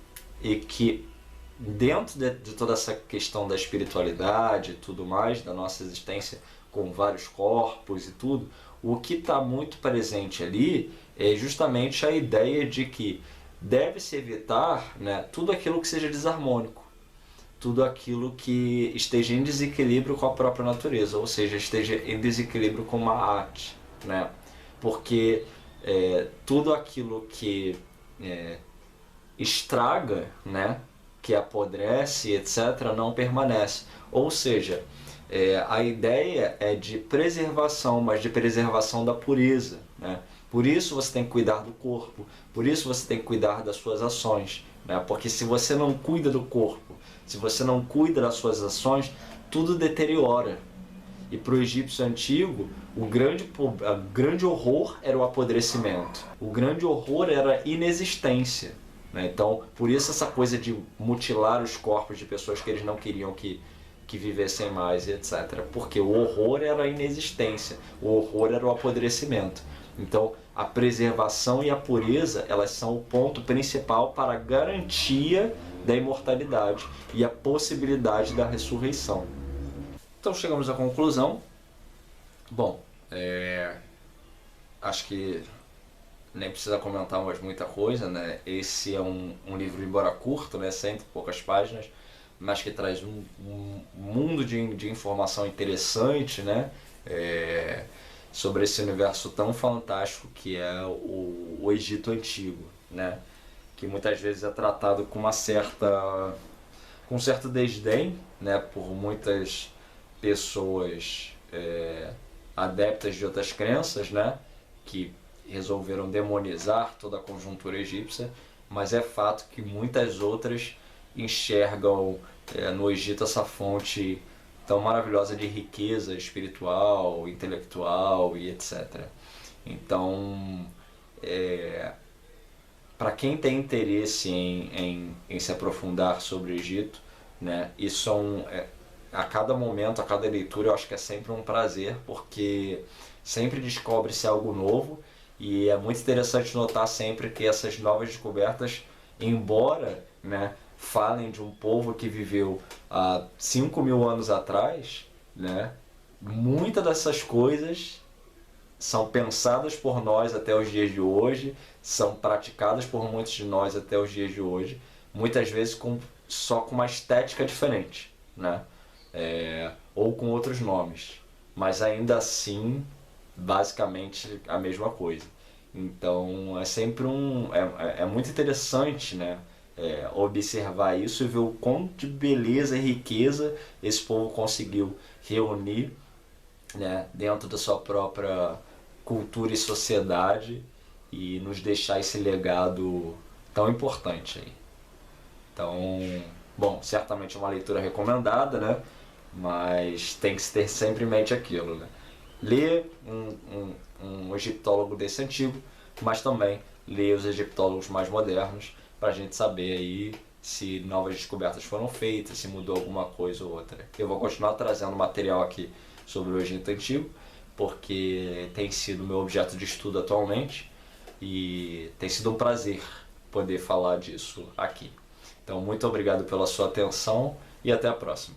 dentro de toda essa questão da espiritualidade e tudo mais, da nossa existência com vários corpos e tudo, o que está muito presente ali é justamente a ideia de que deve-se evitar, né, tudo aquilo que seja desarmônico, tudo aquilo que esteja em desequilíbrio com a própria natureza, ou seja, esteja em desequilíbrio com Ma'at, né? Porque tudo aquilo que estraga, né, que apodrece, etc., não permanece. Ou seja, a ideia é de preservação, mas de preservação da pureza, né? Por isso você tem que cuidar do corpo, por isso você tem que cuidar das suas ações, né? Porque se você não cuida do corpo, se você não cuida das suas ações, tudo deteriora. E para o egípcio antigo, o grande horror era o apodrecimento, o grande horror era a inexistência, né? Então, por isso essa coisa de mutilar os corpos de pessoas que eles não queriam que vivessem mais, etc. Porque o horror era a inexistência, o horror era o apodrecimento. Então, a preservação e a pureza, elas são o ponto principal para a garantia da imortalidade e a possibilidade da ressurreição. Então chegamos à conclusão. Bom, acho que nem precisa comentar mais muita coisa, né? Esse é um livro, embora curto, né? 100 e poucas páginas, mas que traz um mundo de informação interessante, né? Sobre esse universo tão fantástico que é o Egito Antigo, né? Que muitas vezes é tratado com com um certo desdém, né? Por muitas pessoas adeptas de outras crenças, né? Que resolveram demonizar toda a conjuntura egípcia, mas é fato que muitas outras enxergam no Egito essa fonte tão maravilhosa de riqueza espiritual, intelectual e etc. Então, para quem tem interesse em se aprofundar sobre o Egito, né, isso a cada momento, a cada leitura, eu acho que é sempre um prazer, porque sempre descobre-se algo novo e é muito interessante notar sempre que essas novas descobertas, embora, né, falem de um povo que viveu há 5.000 anos atrás, né, muitas dessas coisas são pensadas por nós até os dias de hoje, são praticadas por muitos de nós até os dias de hoje, muitas vezes só com uma estética diferente, né? Ou com outros nomes, mas ainda assim, basicamente a mesma coisa. Então é sempre é muito interessante, né? Observar isso e ver o quanto de beleza e riqueza esse povo conseguiu reunir, né, dentro da sua própria cultura e sociedade e nos deixar esse legado tão importante aí. Então, bom, certamente é uma leitura recomendada, né? Mas tem que ter sempre em mente aquilo, né? Ler um egiptólogo desse antigo, mas também ler os egiptólogos mais modernos, para a gente saber aí se novas descobertas foram feitas, se mudou alguma coisa ou outra. Eu vou continuar trazendo material aqui sobre o Egito Antigo, porque tem sido meu objeto de estudo atualmente e tem sido um prazer poder falar disso aqui. Então, muito obrigado pela sua atenção e até a próxima.